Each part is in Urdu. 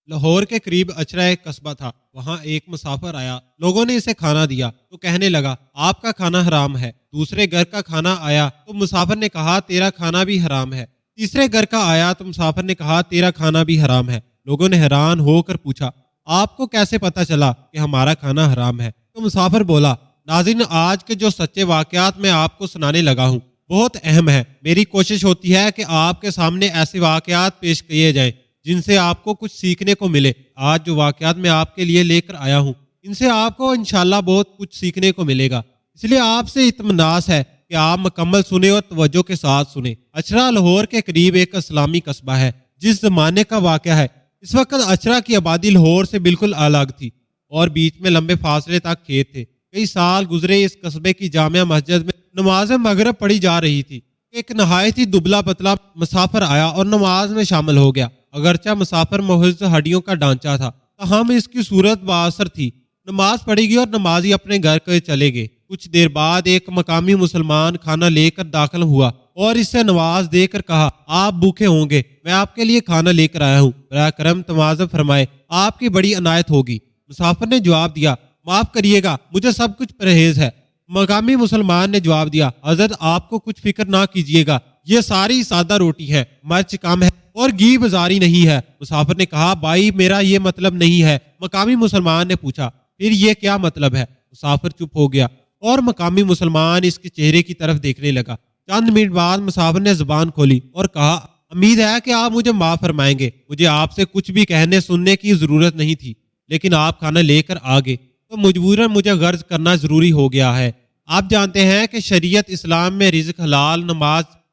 لاہور کے قریب اچرا ایک قصبہ تھا۔ وہاں ایک مسافر آیا، لوگوں نے اسے کھانا دیا تو کہنے لگا آپ کا کھانا حرام ہے۔ دوسرے گھر کا کھانا آیا تو مسافر نے کہا تیرا کھانا بھی حرام ہے۔ تیسرے گھر کا آیا تو مسافر نے کہا تیرا کھانا بھی حرام ہے۔ لوگوں نے حیران ہو کر پوچھا آپ کو کیسے پتا چلا کہ ہمارا کھانا حرام ہے؟ تو مسافر بولا ناظرین، آج کے جو سچے واقعات میں آپ کو سنانے لگا ہوں بہت اہم ہے۔ میری کوشش ہوتی ہے کہ آپ کے سامنے ایسے واقعات پیش کیے جائیں جن سے آپ کو کچھ سیکھنے کو ملے۔ آج جو واقعات میں آپ کے لیے لے کر آیا ہوں ان سے آپ کو انشاءاللہ بہت کچھ سیکھنے کو ملے گا، اس لیے آپ سے اطمینان ہے کہ آپ مکمل سنیں اور توجہ کے ساتھ سنیں۔ اچرا لاہور کے قریب ایک اسلامی قصبہ ہے جس زمانے کا واقعہ ہے۔ اس وقت اچرا کی آبادی لاہور سے بالکل الگ تھی اور بیچ میں لمبے فاصلے تک کھیت تھے۔ کئی سال گزرے، اس قصبے کی جامع مسجد میں نماز مغرب پڑھی جا رہی تھی۔ ایک نہایت ہی دبلا پتلا مسافر آیا اور نماز میں شامل ہو گیا۔ اگرچہ مسافر محض ہڈیوں کا ڈھانچہ تھا تاہم اس کی صورت بااثر تھی۔ نماز پڑھی گئی اور نمازی اپنے گھر کے چلے گئے۔ کچھ دیر بعد ایک مقامی مسلمان کھانا لے کر داخل ہوا اور اس سے نواز دے کر کہا آپ بھوکے ہوں گے، میں آپ کے لیے کھانا لے کر آیا ہوں، براہ کرم تواضع فرمائے، آپ کی بڑی عنایت ہوگی۔ مسافر نے جواب دیا معاف کریے گا، مجھے سب کچھ پرہیز ہے۔ مقامی مسلمان نے جواب دیا حضرت آپ کو کچھ فکر نہ کیجیے گا، یہ ساری سادہ روٹی ہے، مرچ کم ہے اور گھی بازاری نہیں ہے۔ مسافر نے کہا بھائی میرا یہ مطلب نہیں ہے۔ مقامی مسلمان نے پوچھا پھر یہ کیا مطلب ہے؟ مسافر چپ ہو گیا اور مقامی مسلمان اس کے چہرے کی طرف دیکھنے لگا۔ چند منٹ بعد مسافر نے زبان کھولی اور کہا امید ہے کہ آپ مجھے معاف فرمائیں گے، مجھے آپ سے کچھ بھی کہنے سننے کی ضرورت نہیں تھی، لیکن آپ کھانا لے کر آ گئے تو مجبوراً مجھے غرض کرنا ضروری ہو گیا ہے۔ آپ جانتے ہیں کہ شریعت اسلام میں رزق حلال،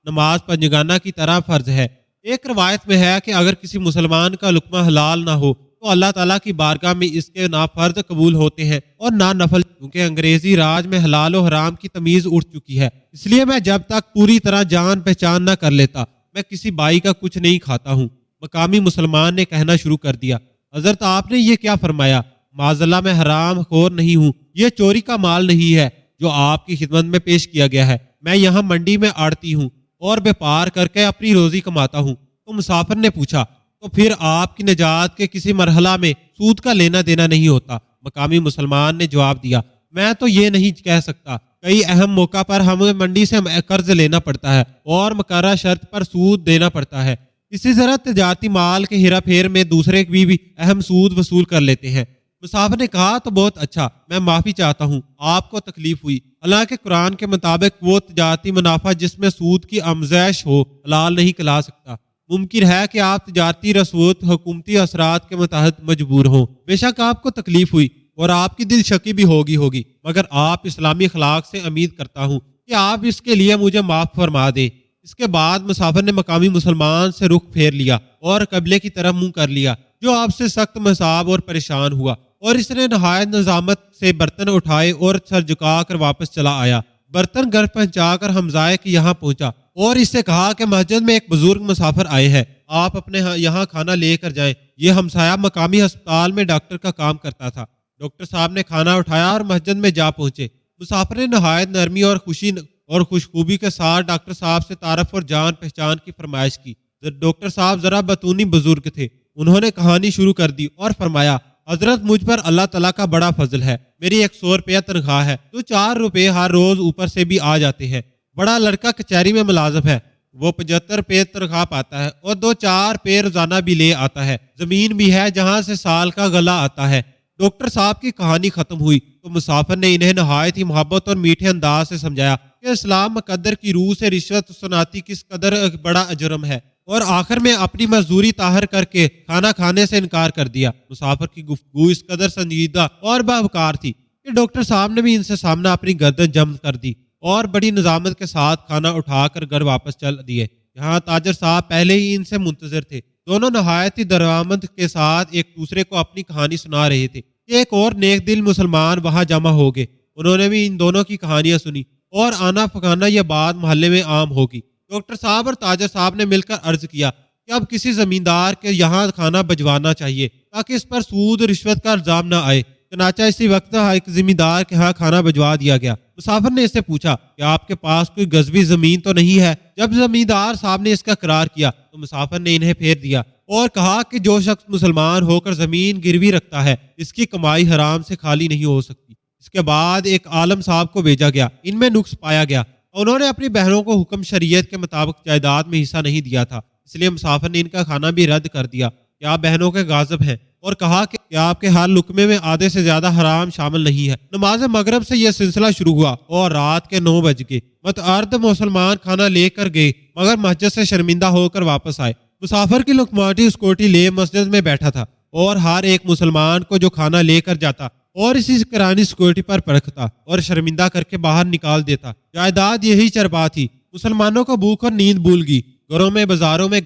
نماز پنجگانہ کی طرح فرض ہے۔ ایک روایت میں ہے کہ اگر کسی مسلمان کا لقمہ حلال نہ ہو تو اللہ تعالیٰ کی بارگاہ میں اس کے نہ فرض قبول ہوتے ہیں اور نہ نفل، کیونکہ انگریزی راج میں حلال و حرام کی تمیز اٹھ چکی ہے۔ اس لیے میں جب تک پوری طرح جان پہچان نہ کر لیتا میں کسی بائی کا کچھ نہیں کھاتا ہوں۔ مقامی مسلمان نے کہنا شروع کر دیا حضرت آپ نے یہ کیا فرمایا؟ معاذاللہ میں حرام خور نہیں ہوں، یہ چوری کا مال نہیں ہے جو آپ کی خدمت میں پیش کیا گیا ہے۔ میں یہاں منڈی میں آڑتی ہوں اور بیپار کر کے اپنی روزی کماتا ہوں۔ تو مسافر نے پوچھا تو پھر آپ کی نجات کے کسی مرحلہ میں سود کا لینا دینا نہیں ہوتا؟ مقامی مسلمان نے جواب دیا میں تو یہ نہیں کہہ سکتا، کئی اہم موقع پر ہمیں منڈی سے قرض لینا پڑتا ہے اور مقررہ شرط پر سود دینا پڑتا ہے۔ اسی طرح تجارتی مال کے ہیرا پھیر میں دوسرے بھی اہم سود وصول کر لیتے ہیں۔ مسافر نے کہا تو بہت اچھا، میں معافی چاہتا ہوں، آپ کو تکلیف ہوئی۔ حالانکہ قرآن کے مطابق وہ تجارتی منافع جس میں سود کی آمیزش ہو حلال نہیں کہلا سکتا۔ ممکن ہے کہ آپ تجارتی رسوت حکومتی اثرات کے متحد مجبور ہوں، بے شک آپ کو تکلیف ہوئی اور آپ کی دل شکی بھی ہوگی، مگر آپ اسلامی اخلاق سے امید کرتا ہوں کہ آپ اس کے لیے مجھے معاف فرما دیں۔ اس کے بعد مسافر نے مقامی مسلمان سے رخ پھیر لیا اور قبلے کی طرف منہ کر لیا، جو آپ سے سخت مصاب اور پریشان ہوا، اور اس نے نہایت نظامت سے برتن اٹھائے اور سر جھکا کر واپس چلا آیا۔ برتن گھر پہنچا کر حمزائے کے یہاں پہنچا اور اس سے کہا کہ مسجد میں ایک بزرگ مسافر آئے ہیں، آپ اپنے یہاں کھانا لے کر جائیں۔ یہ ہمسایہ مقامی ہسپتال میں ڈاکٹر کا کام کرتا تھا۔ ڈاکٹر صاحب نے کھانا اٹھایا اور مسجد میں جا پہنچے۔ مسافر نے نہایت نرمی اور خوشی اور خوشخوبی کے ساتھ ڈاکٹر صاحب سے تعارف اور جان پہچان کی فرمائش کی۔ ڈاکٹر صاحب ذرا بطونی بزرگ تھے، انہوں نے کہانی شروع کر دی اور فرمایا حضرت مجھ پر اللہ تعالیٰ کا بڑا فضل ہے، میری 100 روپیہ تنخواہ ہے تو 4 روپے ہر روز اوپر سے بھی آ جاتے ہیں۔ بڑا لڑکا کچہری میں ملازم ہے، وہ 75 روپے تنخواہ پاتا ہے اور 2-4 روپے روزانہ بھی لے آتا ہے۔ زمین بھی ہے جہاں سے سال کا غلہ آتا ہے۔ ڈاکٹر صاحب کی کہانی ختم ہوئی تو مسافر نے انہیں نہایت ہی محبت اور میٹھے انداز سے سمجھایا کہ اسلام مقدر کی روح سے رشوت سناتی کس قدر بڑا جرم ہے، اور آخر میں اپنی مزدوری طاہر کر کے کھانا کھانے سے انکار کر دیا۔ مسافر کی گفتگو اس قدر سنجیدہ اور باوقار تھی کہ ڈاکٹر صاحب نے بھی ان سے سامنے اپنی گردن جم کر دی اور بڑی نظامت کے ساتھ کھانا اٹھا کر گھر واپس چل دیے۔ یہاں تاجر صاحب پہلے ہی ان سے منتظر تھے۔ دونوں نہایت ہی درآمد کے ساتھ ایک دوسرے کو اپنی کہانی سنا رہے تھے کہ ایک اور نیک دل مسلمان وہاں جمع ہو گئے۔ انہوں نے بھی ان دونوں کی کہانیاں سنی اور آنا پکانا یہ بات محلے میں عام ہوگی۔ ڈاکٹر صاحب اور تاجر صاحب نے مل کر عرض کیا کہ اب کسی زمیندار کے یہاں کھانا بھجوانا چاہیے تاکہ اس پر سود رشوت کا الزام نہ آئے۔ چنانچہ اسی وقت ایک زمیندار کے ہاں کھانا بھجوا دیا گیا۔ مسافر نے اس سے پوچھا کہ آپ کے پاس کوئی گزوی زمین تو نہیں ہے؟ جب زمیندار صاحب نے اس کا اقرار کیا تو مسافر نے انہیں پھیر دیا اور کہا کہ جو شخص مسلمان ہو کر زمین گروی رکھتا ہے اس کی کمائی حرام سے خالی نہیں ہو سکتی۔ اس کے بعد ایک عالم صاحب کو بھیجا گیا، ان میں نقص پایا گیا، انہوں نے اپنی بہنوں کو حکم شریعت کے مطابق جائیداد میں حصہ نہیں دیا تھا، اس لیے مسافر نے ان کا کھانا بھی رد کر دیا کہ آپ بہنوں کے غاصب ہیں، اور کہا کہ آپ کے ہر لقمے میں آدھے سے زیادہ حرام شامل نہیں ہے۔ نماز مغرب سے یہ سلسلہ شروع ہوا اور رات کے 9 بج گئے۔ متعدد مسلمان کھانا لے کر گئے مگر مسجد سے شرمندہ ہو کر واپس آئے۔ مسافر کی لقماتی اسکوٹی لے مسجد میں بیٹھا تھا اور ہر ایک مسلمان کو جو کھانا لے کر جاتا اور اسی کرانی سکیورٹی پر پرکھتا اور شرمندہ کر کے باہر نکال دیتا۔ جائیداد یہی چربا تھی۔ مسلمانوں کو بھوک اور نیند بھول گئی۔ گھروں میں، بازاروں میں،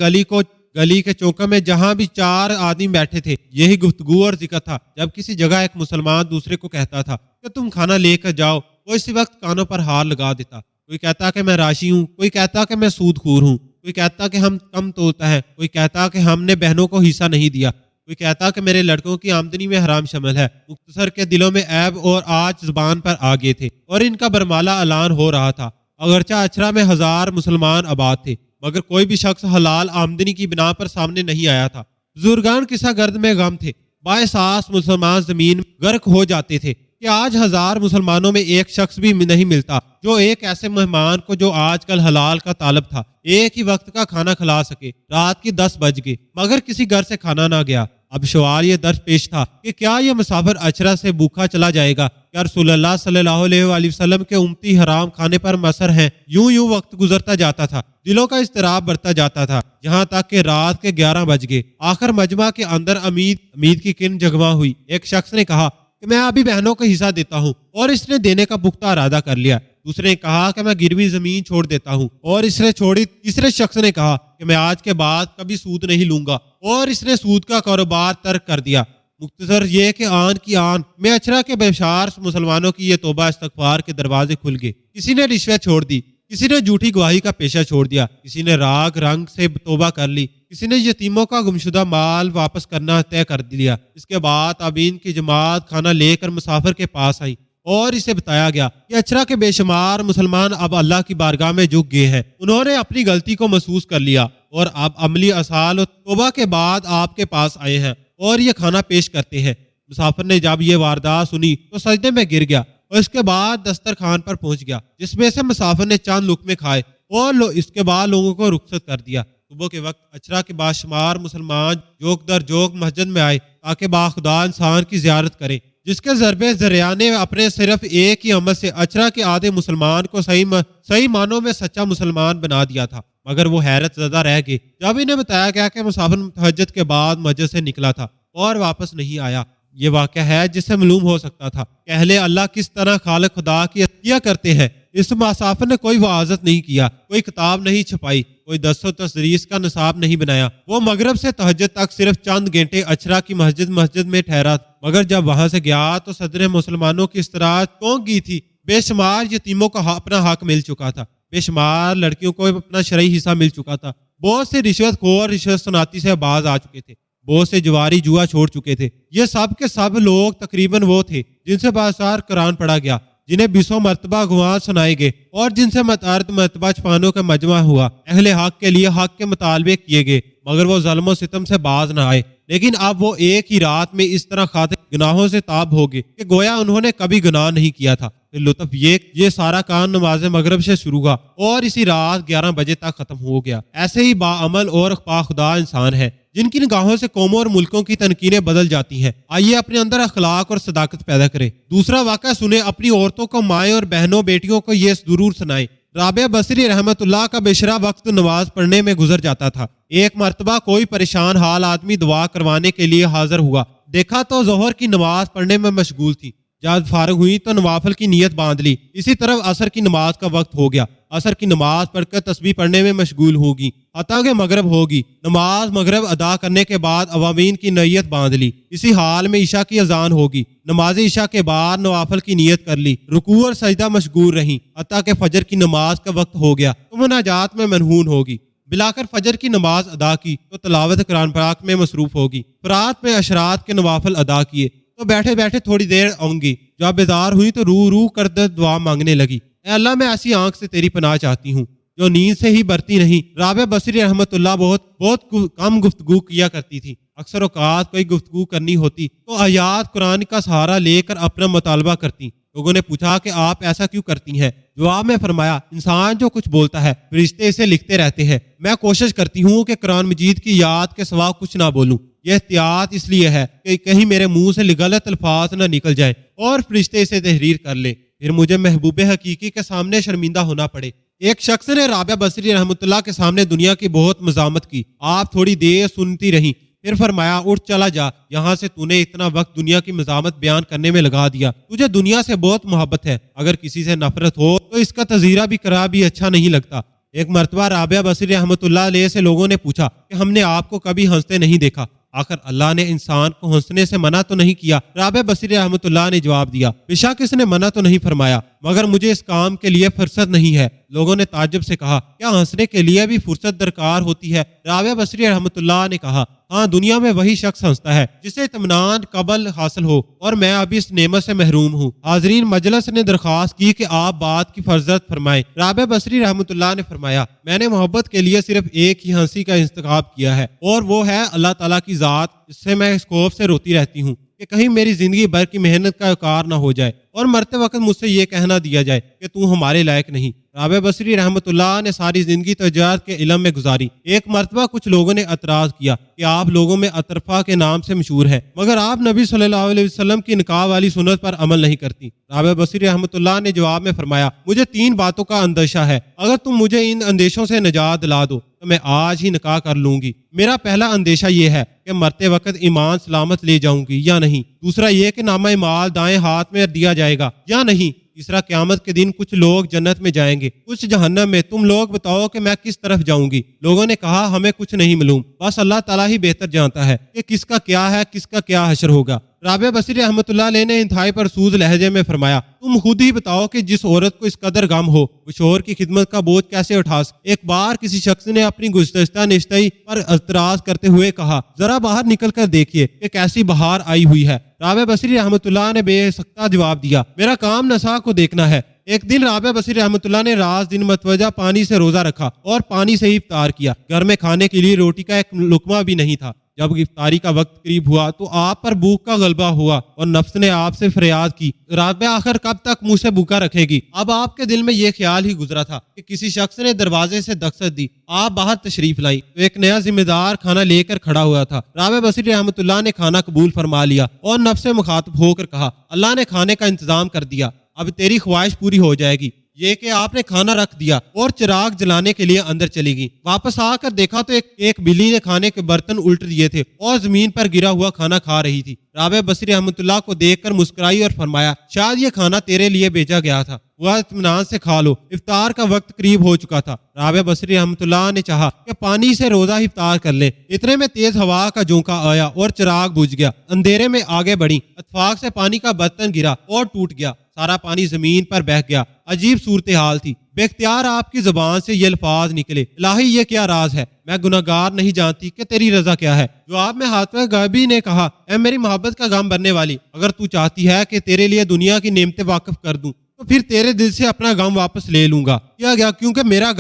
گلی کے چوکوں میں جہاں بھی 4 آدمی بیٹھے تھے یہی گفتگو اور ذکر تھا۔ جب کسی جگہ ایک مسلمان دوسرے کو کہتا تھا کہ تم کھانا لے کر جاؤ، وہ اسی وقت کانوں پر ہار لگا دیتا۔ کوئی کہتا کہ میں راشی ہوں، کوئی کہتا کہ میں سود خور ہوں، کوئی کہتا کہ ہم کم تولتا ہے، کوئی کہتا کہ ہم نے بہنوں کو حصہ نہیں دیا، کوئی کہتا کہ میرے لڑکوں کی آمدنی میں حرام شامل ہے۔ مختصر کے دلوں میں عیب اور آج زبان پر آ گئے تھے اور ان کا برمالہ اعلان ہو رہا تھا۔ اگرچہ اچرا میں 1000 مسلمان آباد تھے مگر کوئی بھی شخص حلال آمدنی کی بنا پر سامنے نہیں آیا تھا۔ بزرگان قصہ گرد میں غم تھے، بااحساس مسلمان زمین غرق ہو جاتے تھے کہ آج 1000 مسلمانوں میں ایک شخص بھی نہیں ملتا جو ایک ایسے مہمان کو جو آج کل حلال کا طالب تھا ایک ہی وقت کا کھانا کھلا سکے۔ رات کی 10 بج گئے مگر کسی گھر سے کھانا نہ گیا۔ اب سوال یہ درج پیش تھا کہ کیا یہ مسافر اچرا سے بھوکا چلا جائے گا؟ کیا رسول اللہ صلی اللہ علیہ وآلہ وسلم کے امتی حرام کھانے پر مصر ہیں؟ یوں وقت گزرتا جاتا تھا، دلوں کا اضطراب بڑھتا جاتا تھا، یہاں تک کہ رات کے 11 بج گئے۔ آخر مجمع کے اندر امید کی کرن جگواں ہوئی۔ ایک شخص نے کہا کہ میں ابھی بہنوں کو حصہ دیتا ہوں، اور اس نے دینے کا پختہ ارادہ کر لیا۔ دوسرے نے کہا کہ میں گروی زمین چھوڑ دیتا ہوں، اور اس نے چھوڑی۔ تیسرے شخص نے کہا کہ میں آج کے بعد کبھی سود نہیں لوں گا، اور اس نے سود کا کاروبار ترک کر دیا۔ مختصر یہ کہ آن کی آن میں اچرا کے بشار مسلمانوں کی یہ توبہ استغفار کے دروازے کھل گئے۔ کسی نے رشوت چھوڑ دی، کسی نے جھوٹی گواہی کا پیشہ چھوڑ دیا، کسی نے راگ رنگ سے توبہ کر لی، کسی نے یتیموں کا گمشدہ مال واپس کرنا طے کر دیا۔ اس کے بعد تابعین کی جماعت کھانا لے کر مسافر کے پاس آئی اور اسے بتایا گیا کہ اچرا کے بے شمار مسلمان اب اللہ کی بارگاہ میں جھک گئے ہیں، انہوں نے اپنی غلطی کو محسوس کر لیا اور اب عملی اصال و توبہ کے بعد آپ کے پاس آئے ہیں اور یہ کھانا پیش کرتے ہیں۔ مسافر نے جب یہ واردات سنی تو سجدے میں گر گیا اور اس کے بعد دسترخوان پر پہنچ گیا، جس میں سے مسافر نے چند لقمے کھائے اور اس کے بعد لوگوں کو رخصت کر دیا۔ صبح کے وقت اچرا کے باشمار مسلمان جوک در جوک مسجد میں آئے تاکہ باخدا انسان کی زیارت کریں جس کے ضربے ذریعہ نے اپنے صرف ایک ہی عمل سے اچرا کے آدھے مسلمان کو صحیح معنوں میں سچا مسلمان بنا دیا تھا، مگر وہ حیرت زدہ رہ گئے جب انہیں بتایا گیا کہ مسافر تہجد کے بعد مسجد سے نکلا تھا اور واپس نہیں آیا۔ یہ واقعہ ہے جس سے معلوم ہو سکتا تھا کہ اہل اللہ کس طرح خالق خدا کی عطیہ کرتے ہیں۔ اس مسافر نے کوئی وعظت نہیں کیا، کوئی کتاب نہیں چھپائی، کوئی درس و تدریس کا نصاب نہیں بنایا۔ وہ مغرب سے تہجد تک صرف چند گھنٹے اچرا کی مسجد میں ٹھہرا، مگر جب وہاں سے گیا تو صدر مسلمانوں کی استراحت چونک گئی تھی۔ بے شمار یتیموں کو اپنا حق مل چکا تھا، بے شمار لڑکیوں کو اپنا شرعی حصہ مل چکا تھا، بہت سے رشوت خور رشوت سناتی سے باز آ چکے تھے، بہت سے جواری جوا چھوڑ چکے تھے۔ یہ سب کے سب لوگ تقریباً وہ تھے جن سے باثار قرآن پڑھا گیا، جنہیں 20 مرتبہ گواہ سنائے گئے اور جن سے متعدد مرتبہ چھپانوں کا مجمع ہوا۔ اہل حق کے لیے حق کے مطالبے کیے گئے مگر وہ ظلم و ستم سے باز نہ آئے، لیکن اب وہ ایک ہی رات میں اس طرح خاطر گناہوں سے تاب ہو گئے کہ گویا انہوں نے کبھی گناہ نہیں کیا تھا۔ پھر لطف یہ سارا کام نماز مغرب سے شروع ہوا اور اسی رات 11 بجے تک ختم ہو گیا۔ ایسے ہی باعمل اور خدا انسان ہے جن کی نگاہوں سے قوموں اور ملکوں کی تنقیدیں بدل جاتی ہیں۔ آئیے اپنے اندر اخلاق اور صداقت پیدا کریں۔ دوسرا واقعہ سنیں، اپنی عورتوں کو، مائیں اور بہنوں بیٹیوں کو یہ ضرور سنائیں۔ رابعہ بصری رحمت اللہ کا بشرا وقت نماز پڑھنے میں گزر جاتا تھا۔ ایک مرتبہ کوئی پریشان حال آدمی دعا کروانے کے لیے حاضر ہوا، دیکھا تو ظہر کی نماز پڑھنے میں مشغول تھی۔ جب فارغ ہوئی تو نوافل کی نیت باندھ لی۔ اسی طرف عصر کی نماز کا وقت ہو گیا، عصر کی نماز پڑھ کر تسبیح پڑھنے میں مشغول ہوگی حتیٰ کہ مغرب ہوگی۔ نماز مغرب ادا کرنے کے بعد عوامین کی نیت باندھ لی۔ اسی حال میں عشاء کی اذان ہوگی، نماز عشاء کے بعد نوافل کی نیت کر لی، رکوع اور سجدہ مشغول رہیں حتیٰ کہ فجر کی نماز کا وقت ہو گیا تو مناجات میں منہون ہوگی۔ بلا کر فجر کی نماز ادا کی تو تلاوت قرآن پاک میں مصروف ہوگی۔ رات میں اشراط کے نوافل ادا کیے تو بیٹھے بیٹھے تھوڑی دیر آؤں گی۔ جب بیدار ہوئی تو رو کر دعا مانگنے لگی، اے اللہ میں ایسی آنکھ سے تیری پناہ چاہتی ہوں جو نیند سے ہی برتی نہیں۔ رابعہ بصری رحمۃ اللہ بہت کم گفتگو کیا کرتی تھی۔ اکثر اوقات کوئی گفتگو کرنی ہوتی تو آیات قرآن کا سہارا لے کر اپنا مطالبہ کرتی۔ لوگوں نے پوچھا کہ آپ ایسا کیوں کرتی ہیں؟ جواب میں فرمایا، انسان جو کچھ بولتا ہے فرشتے اسے لکھتے رہتے ہیں۔ میں کوشش کرتی ہوں کہ قرآن مجید کی یاد کے سوا کچھ نہ بولوں۔ یہ احتیاط اس لیے ہے کہ کہیں میرے منہ سے غلط الفاظ نہ نکل جائے اور فرشتے اسے تحریر کر لیں، پھر مجھے محبوب حقیقی کے سامنے شرمندہ ہونا پڑے۔ ایک شخص نے رابعہ بصری رحمۃ اللہ کے سامنے دنیا کی بہت مزاحمت کی۔ آپ تھوڑی دیر سنتی رہیں، پھر فرمایا، اٹھ چلا جا یہاں سے، تو نے اتنا وقت دنیا کی مزاحمت بیان کرنے میں لگا دیا۔ تجھے دنیا سے بہت محبت ہے، اگر کسی سے نفرت ہو تو اس کا تذکرہ بھی کرا بھی اچھا نہیں لگتا۔ ایک مرتبہ رابعہ بصری رحمۃ اللہ علیہ سے لوگوں نے پوچھا کہ ہم نے آپ کو کبھی ہنستے نہیں دیکھا، آخر اللہ نے انسان کو ہنسنے سے منع تو نہیں کیا؟ رابعہ بصری رحمۃ اللہ نے جواب دیا، بے شک اس نے منع تو نہیں فرمایا، مگر مجھے اس کام کے لیے فرصت نہیں ہے۔ لوگوں نے تعجب سے کہا، کیا ہنسنے کے لیے بھی فرصت درکار ہوتی ہے؟ رابعہ بصری رحمۃ اللہ نے کہا، ہاں، دنیا میں وہی شخص ہنستا ہے جسے اطمینان قبل حاصل ہو، اور میں ابھی اس نعمت سے محروم ہوں۔ حاضرین مجلس نے درخواست کی کہ آپ بات کی فرضت فرمائیں۔ رابعہ بصری رحمۃ اللہ نے فرمایا، میں نے محبت کے لیے صرف ایک ہی ہنسی کا انتخاب کیا ہے، اور وہ ہے اللہ تعالیٰ کی ذات۔ اس سے میں اس خوف سے روتی رہتی ہوں کہ کہیں میری زندگی بھر کی محنت کا کار نہ ہو جائے اور مرتے وقت مجھ سے یہ کہنا دیا جائے کہ تو ہمارے لائق نہیں۔ رابعہ بصری رحمۃ اللہ نے ساری زندگی تجارت کے علم میں گزاری۔ ایک مرتبہ کچھ لوگوں نے اعتراض کیا کہ آپ لوگوں میں اطرفہ کے نام سے مشہور ہیں، مگر آپ نبی صلی اللہ علیہ وسلم کی نکاح والی سنت پر عمل نہیں کرتی۔ رابعہ بصری رحمۃ اللہ نے جواب میں فرمایا، مجھے 3 باتوں کا اندیشہ ہے، اگر تم مجھے ان اندیشوں سے نجات دلا دو تو میں آج ہی نکاح کر لوں گی۔ میرا پہلا اندیشہ یہ ہے کہ مرتے وقت ایمان سلامت لے جاؤں گی یا نہیں، دوسرا یہ کہ نامہ اعمال دائیں ہاتھ میں دیا جائے گا یا نہیں، تیسرا قیامت کے دن کچھ لوگ جنت میں جائیں گے، کچھ جہنم میں، تم لوگ بتاؤ کہ میں کس طرف جاؤں گی؟ لوگوں نے کہا، ہمیں کچھ نہیں معلوم، بس اللہ تعالیٰ ہی بہتر جانتا ہے کہ کس کا کیا ہے، کس کا کیا حشر ہوگا۔ رابعہ بصری رحمۃ اللہ علیہ نے انتہائی پرسوز لہجے میں فرمایا، تم خود ہی بتاؤ کہ جس عورت کو اس قدر غم ہو وہ شوہر کی خدمت کا بوجھ کیسے اٹھا سکے؟ ایک بار کسی شخص نے اپنی گزشتہ نشتئی پر اعتراض کرتے ہوئے کہا، ذرا باہر نکل کر دیکھیے کہ کیسی بہار آئی ہوئی ہے۔ رابعہ بصری رحمۃ اللہ نے بے سختہ جواب دیا، میرا کام نساء کو دیکھنا ہے۔ ایک دن رابعہ بصری رحمۃ اللہ نے رات دن متوجہ پانی سے روزہ رکھا اور پانی سے ہی افطار کیا۔ گھر میں کھانے کے لیے روٹی کا ایک لقمہ بھی نہیں تھا۔ جب افطاری کا وقت قریب ہوا تو آپ پر بھوک کا غلبہ ہوا اور نفس نے آپ سے فریاد کی، رابعہ آخر کب تک منہ سے بھوکا رکھے گی؟ اب آپ کے دل میں یہ خیال ہی گزرا تھا کہ کسی شخص نے دروازے سے دستک دی، آپ باہر تشریف لائی تو ایک نیا ذمہ دار کھانا لے کر کھڑا ہوا تھا۔ رابعہ بصری رحمۃ اللہ نے کھانا قبول فرما لیا اور نفس سے مخاطب ہو کر کہا، اللہ نے کھانے کا انتظام کر دیا، اب تیری خواہش پوری ہو جائے گی۔ یہ کہ آپ نے کھانا رکھ دیا اور چراغ جلانے کے لیے اندر چلی گئی۔ واپس آ کر دیکھا تو ایک بلی نے کھانے کے برتن الٹ دیے تھے اور زمین پر گرا ہوا کھانا کھا رہی تھی۔ رابعہ بصری رحمۃ اللہ کو دیکھ کر مسکرائی اور فرمایا، شاید یہ کھانا تیرے لیے بھیجا گیا تھا، وہ اطمینان سے کھا لو، افطار کا وقت قریب ہو چکا تھا۔ رابعہ بصری رحمۃ اللہ نے چاہا کہ پانی سے روزہ افطار کر لیں، اتنے میں تیز ہوا کا جھونکا آیا اور چراغ بجھ گیا۔ اندھیرے میں آگے بڑھی، اتفاق سے پانی کا برتن گرا اور ٹوٹ گیا، سارا پانی زمین پر بہہ گیا۔ عجیب صورتحال تھی۔ بے اختیار آپ کی زبان سے یہ الفاظ نکلے، الہی یہ کیا راز ہے، میں گناہگار نہیں جانتی کہ تیری رضا کیا ہے۔ جواب میں حاتمہ غیبی نے کہا، اے میری محبت کا غم بننے والی، اگر تو چاہتی ہے کہ تیرے لیے دنیا کی نعمتیں واقف کر دوں تو پھر تیرے دل سے اپنا غم واپس لے لوں گا۔ کیا گیا کیونکہ میرا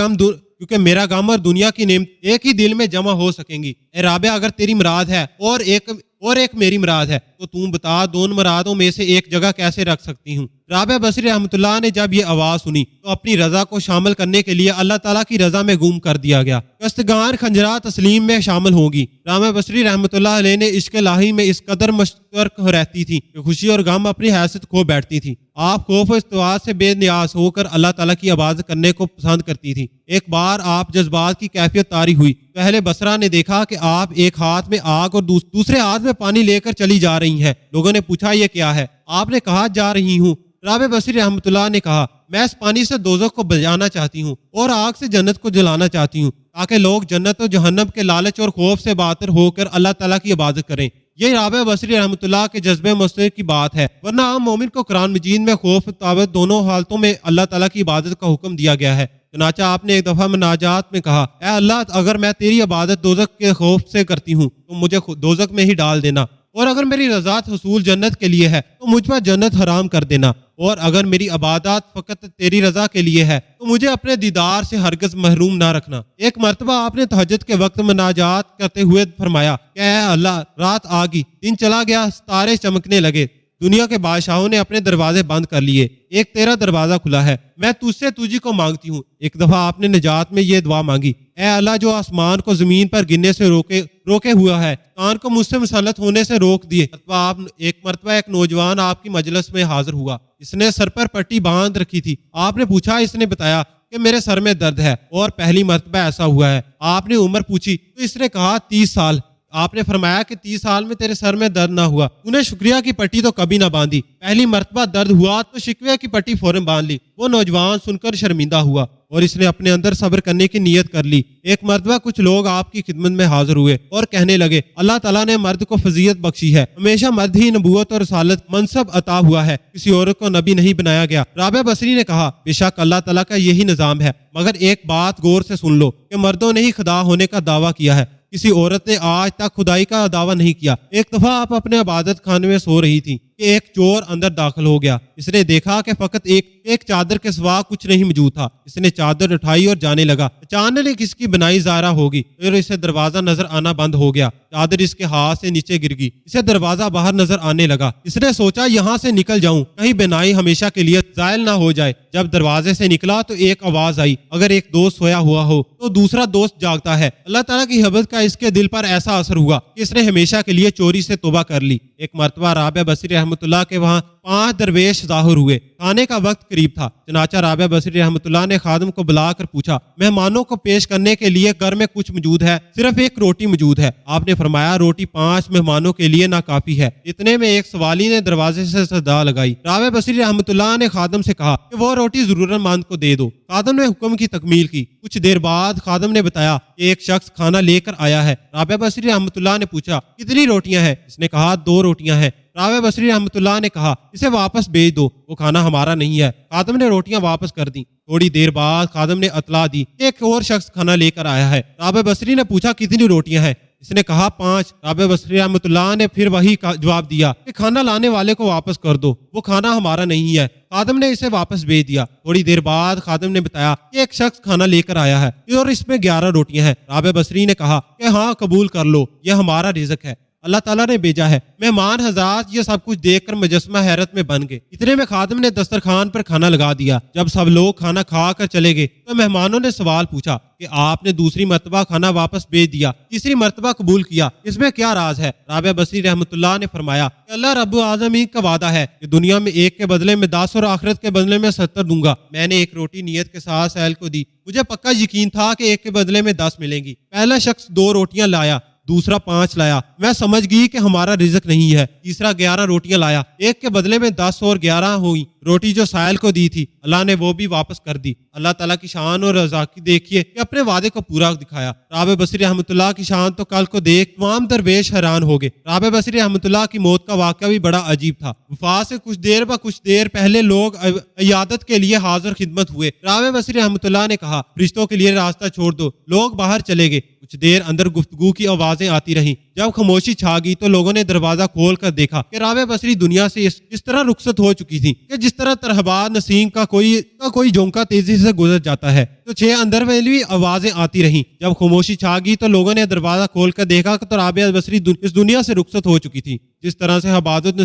غم اور دنیا کی نعمت ایک ہی دل میں جمع ہو سکیں گی۔ اے رابعہ، اگر تیری مراد ہے اور ایک میری مراد ہے تو تم بتا، دونوں مرادوں میں سے ایک جگہ کیسے رکھ سکتی ہوں؟ رابعہ بصری رحمۃ اللہ نے جب یہ آواز سنی تو اپنی رضا کو شامل کرنے کے لیے اللہ تعالیٰ کی رضا میں گم کر دیا گیا۔ قصدگان خنجرہ تسلیم میں شامل ہوگی۔ رابعہ بصری رحمۃ اللہ علیہ نے عشق الہی میں اس قدر مشترک رہتی تھی کہ خوشی اور غم اپنی حیثیت کھو بیٹھتی تھی۔ آپ خوف و استواء سے بے نیاز ہو کر اللہ تعالیٰ کی عبادت کرنے کو پسند کرتی تھی۔ ایک بار آپ جذبات کی کیفیت طاری ہوئی تو اہل بصرہ نے دیکھا کہ آپ ایک ہاتھ میں آگ اور دوسرے ہاتھ میں پانی لے کر چلی جا رہی ہیں۔ لوگوں نے پوچھا، یہ کیا ہے؟ آپ نے کہا، جا رہی ہوں۔ رابعہ بصری رحمۃ اللہ نے کہا، میں اس پانی سے دوزخ کو بجانا چاہتی ہوں اور آگ سے جنت کو جلانا چاہتی ہوں تاکہ لوگ جنت و جہنم کے لالچ اور خوف سے باطر ہو کر اللہ تعالیٰ کی عبادت کریں۔ یہ رابعہ بصری رحمۃ اللہ کے جذبے مستقل کی بات ہے، ورنہ عام مومن کو قرآن مجید میں خوف و طاعت دونوں حالتوں میں اللہ تعالیٰ کی عبادت کا حکم دیا گیا ہے۔ چنانچہ آپ نے ایک دفعہ مناجات میں کہا، اے اللہ، اگر میں تیری عبادت دوزخ کے خوف سے کرتی ہوں تو مجھے دوزخ میں ہی ڈال دینا، اور اگر میری رضا حصول جنت کے لیے ہے تو مجھ پر جنت حرام کر دینا۔ اور اگر میری عبادات فقط تیری رضا کے لیے ہے تو مجھے اپنے دیدار سے ہرگز محروم نہ رکھنا۔ ایک مرتبہ آپ نے تہجد کے وقت مناجات کرتے ہوئے فرمایا کہ اے اللہ، رات آ گئی، دن چلا گیا، ستارے چمکنے لگے، دنیا کے بادشاہوں نے اپنے دروازے بند کر لیے، ایک تیرا دروازہ کھلا ہے، میں تجھ سے تجھی کو مانگتی ہوں۔ ایک دفعہ آپ نے نجات میں یہ دعا مانگی، اے اللہ جو آسمان کو زمین پر گرنے سے روکے ہوا ہے، کان کو مجھ سے مسلط ہونے سے روک دیے۔ ایک مرتبہ ایک نوجوان آپ کی مجلس میں حاضر ہوا، اس نے سر پر پٹی باندھ رکھی تھی۔ آپ نے پوچھا، اس نے بتایا کہ میرے سر میں درد ہے اور پہلی مرتبہ ایسا ہوا ہے۔ آپ نے عمر پوچھی تو اس نے کہا 30 سال۔ آپ نے فرمایا کہ 30 سال میں تیرے سر میں درد نہ ہوا، انہیں شکریہ کی پٹی تو کبھی نہ باندھی، پہلی مرتبہ درد ہوا تو شکوے کی پٹی فوراً باندھ لی۔ وہ نوجوان سن کر شرمندہ ہوا اور اس نے اپنے اندر صبر کرنے کی نیت کر لی۔ ایک مرتبہ کچھ لوگ آپ کی خدمت میں حاضر ہوئے اور کہنے لگے، اللہ تعالیٰ نے مرد کو فضیلت بخشی ہے، ہمیشہ مرد ہی نبوت اور رسالت منصب عطا ہوا ہے، کسی عورت کو نبی نہیں بنایا گیا۔ رابعہ بصری نے کہا، بے شک اللہ تعالیٰ کا یہی نظام ہے، مگر ایک بات غور سے سن لو کہ مردوں نے ہی خدا ہونے کا دعویٰ کیا ہے، کسی عورت نے آج تک خدائی کا دعویٰ نہیں کیا۔ ایک دفعہ آپ اپنے عبادت خانے میں سو رہی تھی کہ ایک چور اندر داخل ہو گیا۔ اس نے دیکھا کہ فقط ایک چادر کے سوا کچھ نہیں موجود تھا۔ اس نے چادر اٹھائی اور جانے لگا۔ اچانک اس کی بنائی ظاہرہ ہوگی اور اسے دروازہ نظر آنا بند ہو گیا۔ چادر اس کے ہاتھ سے نیچے گر گئی، اسے دروازہ باہر نظر آنے لگا۔ اس نے سوچا یہاں سے نکل جاؤں، کہیں بنائی ہمیشہ کے لیے زائل نہ ہو جائے۔ جب دروازے سے نکلا تو ایک آواز آئی، اگر ایک دوست سویا ہوا ہو تو دوسرا دوست جاگتا ہے۔ اللہ تعالیٰ کی حبت کا اس کے دل پر ایسا اثر ہوا کہ اس نے ہمیشہ کے لیے چوری سے توبہ کر لی۔ ایک مرتبہ رابعہ بصری رحمۃ اللہ کے وہاں 5 درویش ظاہر ہوئے۔ کھانے کا وقت قریب تھا، چنانچہ رابعہ بصری رحمۃ اللہ نے خادم کو بلا کر پوچھا، مہمانوں کو پیش کرنے کے لیے گھر میں کچھ موجود ہے؟ صرف ایک روٹی موجود ہے۔ آپ نے فرمایا، روٹی 5 مہمانوں کے لیے ناکافی ہے۔ اتنے میں ایک سوالی نے دروازے سے صدا لگائی۔ رابعہ بصری رحمۃ اللہ نے خادم سے کہا کہ وہ روٹی ضرورت مند کو دے دو۔ خادم نے حکم کی تکمیل کی۔ کچھ دیر بعد خادم نے بتایا کہ ایک شخص کھانا لے کر آیا ہے۔ رابعہ بصری رحمۃ اللہ نے پوچھا، کتنی روٹیاں ہیں؟ اس نے کہا 2 روٹیاں ہیں۔ رابعہ بصری رحمۃ اللہ نے کہا، اسے واپس بھیج دو، وہ کھانا ہمارا نہیں ہے۔ خادم نے روٹیاں واپس کر دی۔ تھوڑی دیر بعد خادم نے اطلاع دی کہ ایک اور شخص کھانا لے کر آیا ہے۔ رابعہ بصری نے پوچھا، کتنی روٹیاں ہیں؟ اس نے کہا 5۔ رابعہ بصری رحمۃ اللہ نے پھر وہی جواب دیا کہ کھانا لانے والے کو واپس کر دو، وہ کھانا ہمارا نہیں ہے۔ خادم نے اسے واپس بھیج دیا۔ تھوڑی دیر بعد خادم نے بتایا کہ ایک شخص کھانا لے کر آیا ہے اور اس میں 11 روٹیاں ہیں۔ رابعہ بصری نے کہا کہ ہاں، قبول کر لو، یہ ہمارا رزق ہے، اللہ تعالیٰ نے بھیجا ہے۔ مہمان حضرات یہ سب کچھ دیکھ کر مجسمہ حیرت میں بن گئے۔ اتنے میں خادم نے دسترخوان پر کھانا لگا دیا۔ جب سب لوگ کھانا کھا کر چلے گئے تو مہمانوں نے سوال پوچھا کہ آپ نے دوسری مرتبہ کھانا واپس بھیج دیا، تیسری مرتبہ قبول کیا، اس میں کیا راز ہے؟ رابعہ بصری رحمۃ اللہ نے فرمایا کہ اللہ رب العالمین کا وعدہ ہے کہ دنیا میں 1 کے بدلے میں 10 اور آخرت کے بدلے میں 70 دوں گا۔ میں نے ایک روٹی نیت کے ساتھ سائل کو دی، مجھے پکا یقین تھا کہ 1 کے بدلے میں 10 ملیں گی۔ پہلا شخص 2 روٹیاں لایا، دوسرا 5 لایا۔ میں سمجھ گئی کہ ہمارا رزق نہیں ہے۔ تیسرا 11 روٹیاں لایا، 1 کے بدلے میں 10 اور 11 ہوئی۔ روٹی جو سائل کو دی تھی اللہ نے وہ بھی واپس کر دی۔ اللہ تعالیٰ کی شان اور رضا کی دیکھیے کہ اپنے وعدے کو پورا دکھایا۔ رابعہ بصری رحمۃ اللہ کی شان تو کل کو دیکھ تمام درویش حیران ہو گئے۔ رابعہ بصری رحمۃ اللہ کی موت کا واقعہ بھی بڑا عجیب تھا۔ وفات سے کچھ دیر پہلے لوگ عیادت کے لیے حاضر خدمت ہوئے۔ رابعہ بصری رحمۃ اللہ نے کہا، فرشتوں کے لیے راستہ چھوڑ دو۔ لوگ باہر چلے گئے۔ کچھ دیر اندر گفتگو کی آوازیں آتی رہیں۔ جب خاموشی چھا گئی تو لوگوں نے دروازہ کھول کر دیکھا کہ رابعہ بصری دنیا سے اس طرح رخصت ہو چکی تھی کہ جس طرح ترہباد نسیم کا کوئی جھونکا تیزی سے گزر جاتا ہے۔ تو 6 اندر میں بھی آوازیں آتی رہیں۔ جب خاموشی چھا گئی تو لوگوں نے دروازہ کھول کر دیکھا کہ رابعہ بصری اس دنیا سے رخصت ہو چکی تھی۔ جس طرح سے عبادت